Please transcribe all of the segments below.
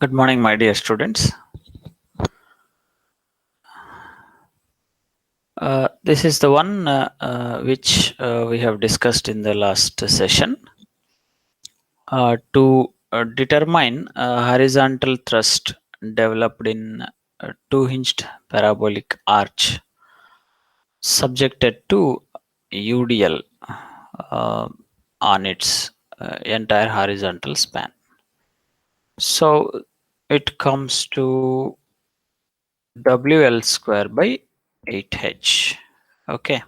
Good morning, my dear students. This is the one which we have discussed in the last session to determine horizontal thrust developed in two hinged parabolic arch subjected to UDL uh, on its entire horizontal span. So it comes to WL square by 8H. Okay.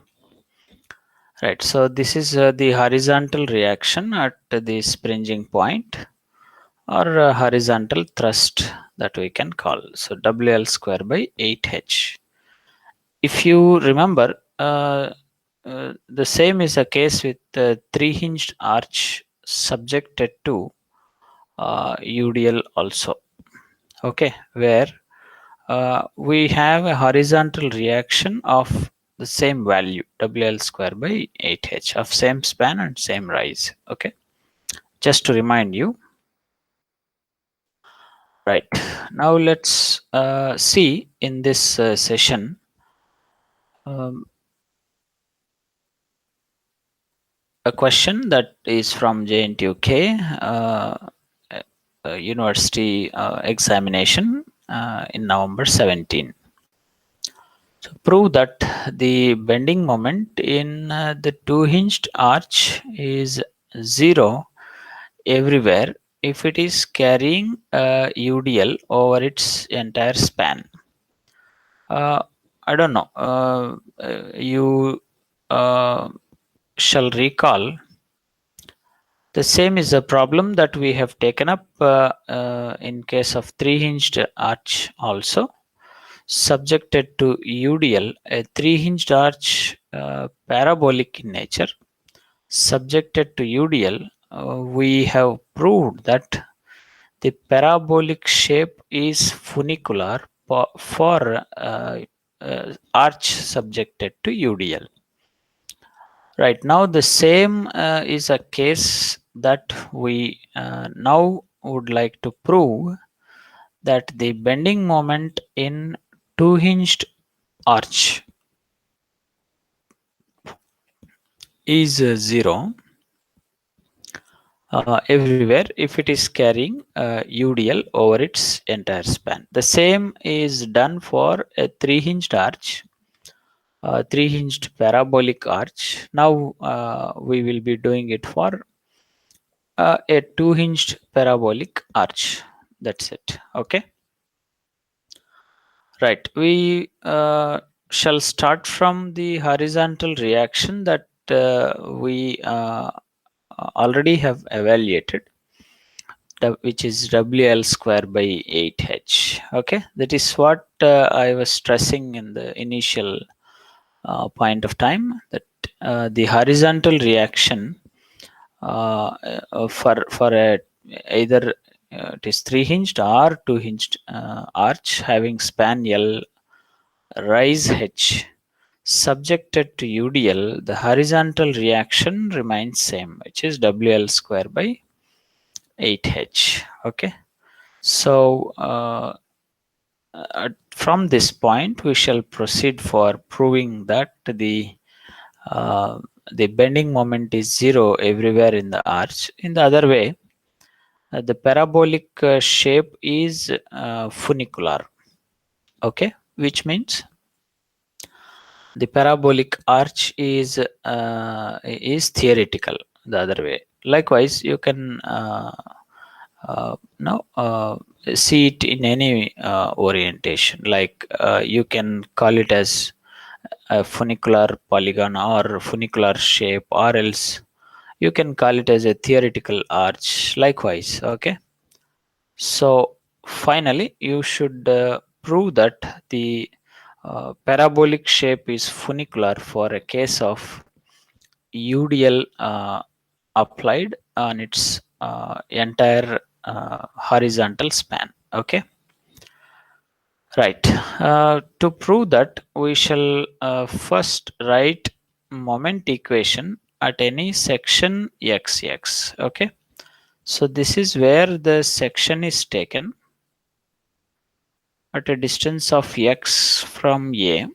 Right, so this is the horizontal reaction at the springing point or horizontal thrust that we can call. So WL square by 8H. If you remember, the same is a case with the three hinged arch subjected to UDL also. Okay, where we have a horizontal reaction of the same value WL square by 8H of same span and same rise. Okay, just to remind you. Right, now let's see in this session um, a question that is from JNTUK University examination in November 17. So prove that the bending moment in the two hinged arch is zero everywhere if it is carrying UDL over its entire span. I don't know. You shall recall the same is a problem that we have taken up in case of three hinged arch also. Subjected to UDL, a three hinged arch parabolic in nature, subjected to UDL, we have proved that the parabolic shape is funicular for arch subjected to UDL. Right now, the same is a case that we now would like to prove that the bending moment in two hinged arch is zero everywhere if it is carrying UDL over its entire span. The same is done for a three hinged arch, three hinged parabolic arch. Now we will be doing it for a two hinged parabolic arch. That's it. Okay. Right. We shall start from the horizontal reaction that we already have evaluated, which is WL square by 8H. Okay, that is what I was stressing in the initial point of time, that the horizontal reaction for a either it is three hinged or two hinged arch having span L, rise H, subjected to UDL, the horizontal reaction remains same, which is WL square by 8H. Okay, so from this point we shall proceed for proving that uh, the bending moment is zero everywhere in the arch. In the other way, the parabolic shape is funicular. Okay, which means the parabolic arch is theoretical the other way. Likewise, you can now see it in any orientation, like you can call it as a funicular polygon or funicular shape, or else you can call it as a theoretical arch likewise. Okay, so finally you should prove that the parabolic shape is funicular for a case of UDL applied on its entire horizontal span. Okay, right. To prove that, we shall first write moment equation at any section XX. Okay, so this is where the section is taken. at a distance of x from A,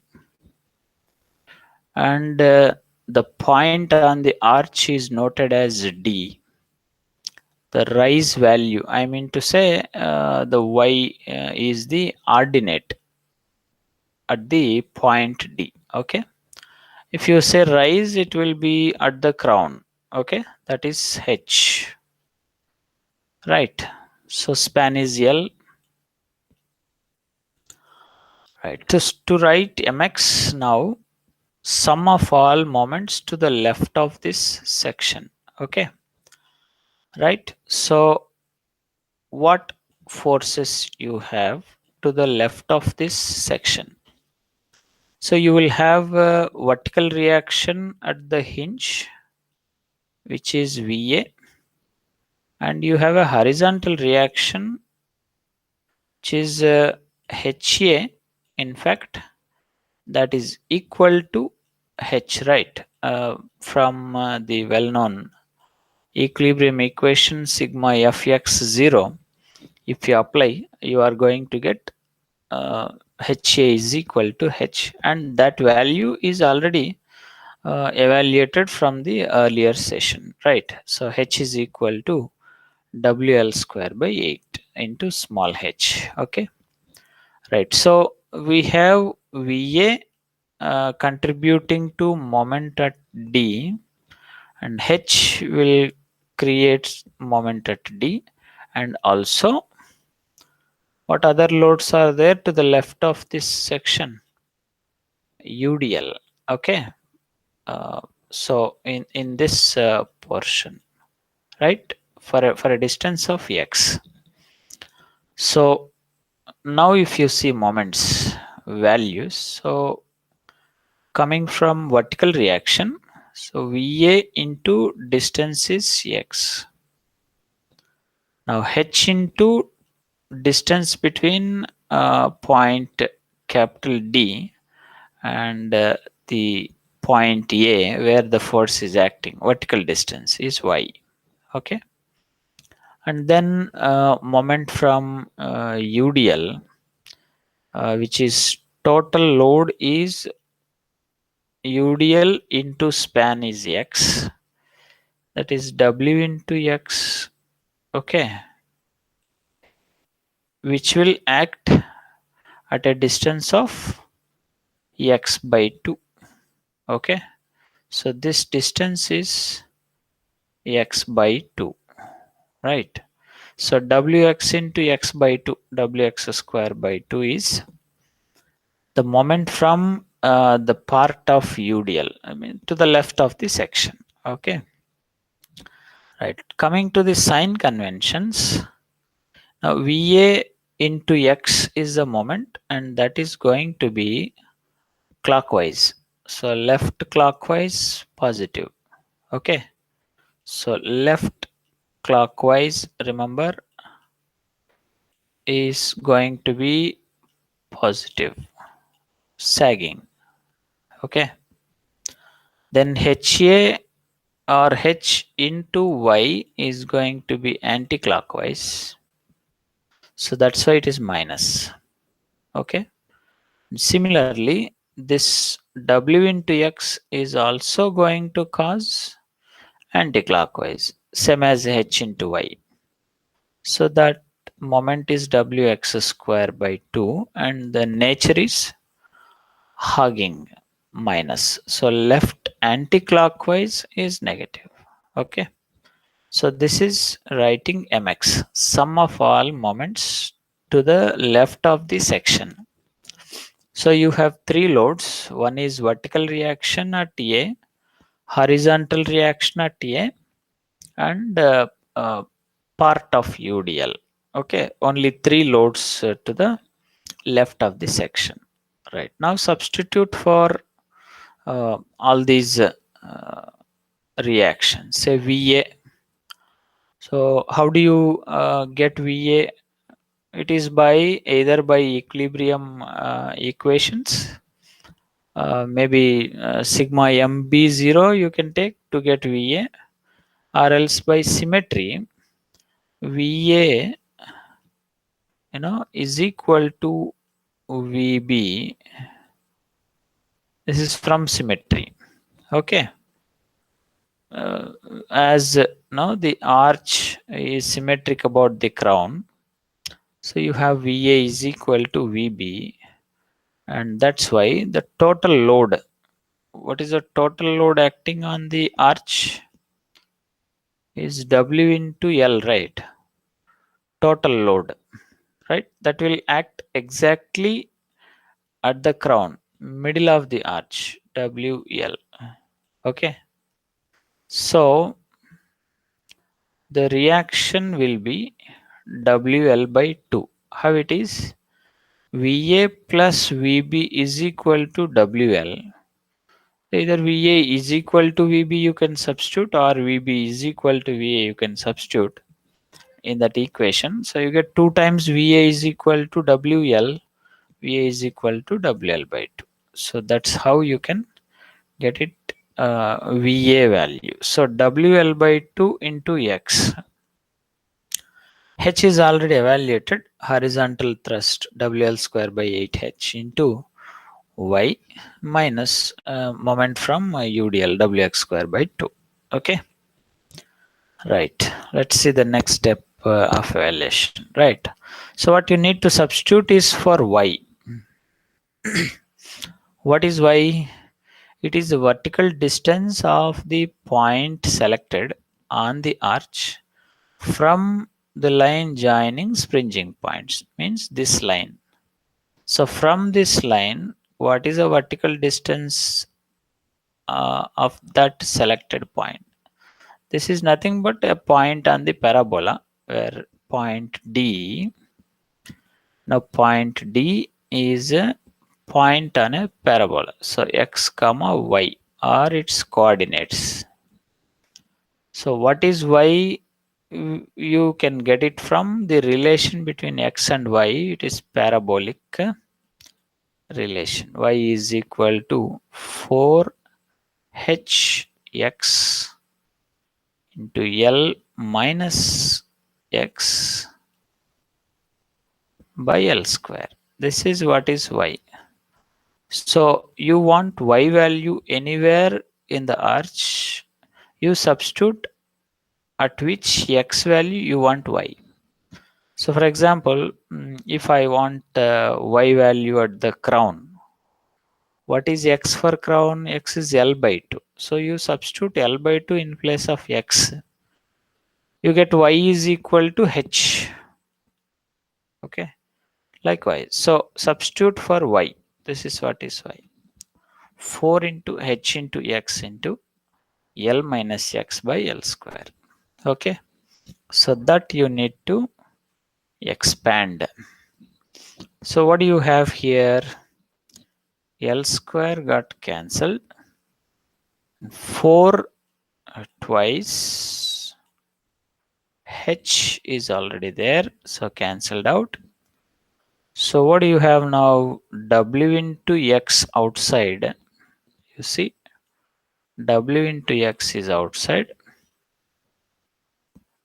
and the point on the arch is noted as D. The rise value, I mean to say, the y is the ordinate at the point D. Okay. If you say rise, it will be at the crown. Okay. That is H. Right. So span is L. Right. To write mx now, sum of all moments to the left of this section. Okay. Right. So what forces you have to the left of this section? So you will have a vertical reaction at the hinge, which is VA, and you have a horizontal reaction, which is HA. In fact, that is equal to H, right? From the well-known equilibrium equation sigma Fx0, if you apply, you are going to get HA is equal to H, and that value is already evaluated from the earlier session, right? So H is equal to WL square by 8 into small h. Okay, right. So we have VA contributing to moment at D, and H will create moment at D, and also what other loads are there to the left of this section? UDL. Okay. So in this portion, right, for a distance of x. So now if you see moments values, so coming from vertical reaction, so VA into distance is x. Now h into distance between point capital D and the point A where the force is acting, vertical distance is y. Okay. And then moment from UDL, which is total load is UDL into span is x, that is W into x. Okay, which will act at a distance of x by 2. Okay, so this distance is x by 2, right? So Wx into x by 2, Wx square by 2 is the moment from the part of UDL, I mean to the left of the section. Okay, right. Coming to the sign conventions, now VA into X is the moment, and that is going to be clockwise. So left clockwise positive. Okay, so left clockwise, remember, is going to be positive, sagging. Okay, then HA or H into Y is going to be anti-clockwise. So that's why it is minus. Okay. Similarly, this W into X is also going to cause anti-clockwise, same as H into Y. So that moment is Wx square by 2, and the nature is hugging, minus. So left anti-clockwise is negative. Okay. So this is writing mx, sum of all moments to the left of the section. So you have three loads. One is vertical reaction at A, horizontal reaction at A, and part of UDL. Okay, only three loads to the left of the section. Right, now substitute for all these reactions. Say VA. So how do you get VA? It is by either by equilibrium equations, maybe sigma MB0 you can take to get VA, or else by symmetry VA is equal to VB. This is from symmetry. Okay. Uh, as now the arch is symmetric about the crown, so you have VA is equal to VB, and that's why the total load. What is the total load acting on the arch? Is W into L, right? Total load, right? That will act exactly at the crown, middle of the arch, WL. Okay. So the reaction will be WL by 2. How it is? VA plus VB is equal to WL. Either VA is equal to VB you can substitute, or VB is equal to VA you can substitute in that equation. So you get 2 times VA is equal to WL, VA is equal to WL by 2. So that's how you can get it VA value. So WL by 2 into X. H is already evaluated, horizontal thrust WL square by 8H into Y minus moment from UDL WX square by 2. Okay. Right. Let's see the next step of evaluation. Right. So what you need to substitute is for Y. What is Y? It is the vertical distance of the point selected on the arch from the line joining springing points, means this line. So from this line, what is the vertical distance of that selected point? This is nothing but a point on the parabola, where point D. Now point D is a point on a parabola. So x comma y are its coordinates. So what is y? You can get it from the relation between x and y. It is parabolic relation. Y is equal to 4hx into L minus x by L square. This is what is y. So you want y value anywhere in the arch, you substitute at which x value you want y. So for example, if I want y value at the crown, what is x for crown? X is L by 2. So you substitute L by 2 in place of x. You get y is equal to h. Okay. Likewise, so substitute for y. This is what is y. 4 into h into x into L minus x by L square. Okay. So that you need to expand. So what do you have here? L square got cancelled. 4 twice. H is already there. So cancelled out. So what do you have now? W into x outside. You see, W into x is outside.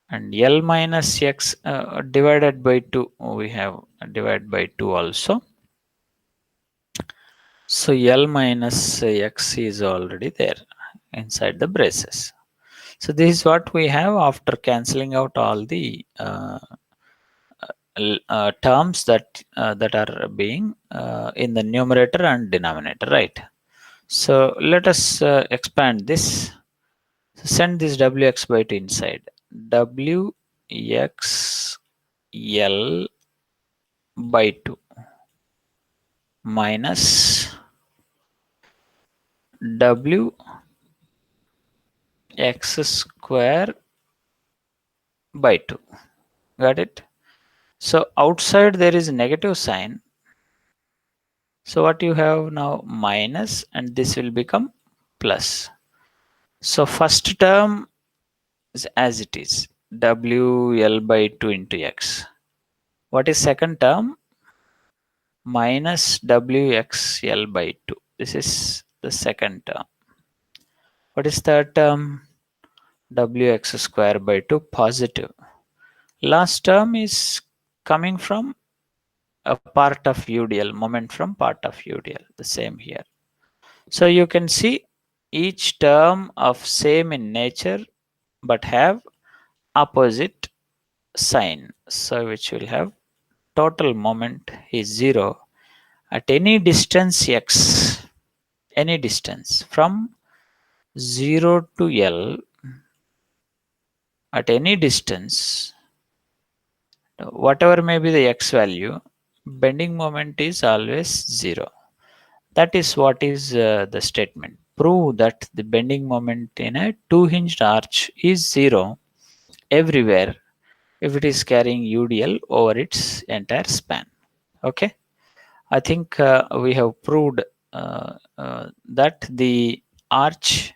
And L minus x divided by 2. We have divided by 2 also. So L minus x is already there inside the braces. So this is what we have after cancelling out all the terms that are being in the numerator and denominator, right? So let us expand this. So send this wx by 2 inside. Wx L by 2 minus W x square by 2. Got it? So outside there is a negative sign. So what you have now? Minus, and this will become plus. So first term is as it is. WL by 2 into x. What is second term? Minus WXL by 2. This is the second term. What is third term? Wx square by 2 positive. Last term is coming from a part of UDL, moment from part of UDL. The same here. So you can see each term of same in nature but have opposite sign. So which will have total moment is 0 at any distance x, any distance from 0 to L, at any distance, whatever may be the x value, bending moment is always 0. That is what is the statement. Prove that the bending moment in a two-hinged arch is 0 everywhere if it is carrying UDL over its entire span. Okay, I think we have proved that the arch,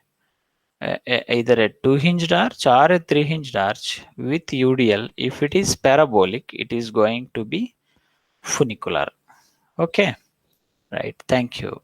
either a two-hinged arch or a three-hinged arch with UDL, if it is parabolic, it is going to be funicular. Okay, right. Thank you.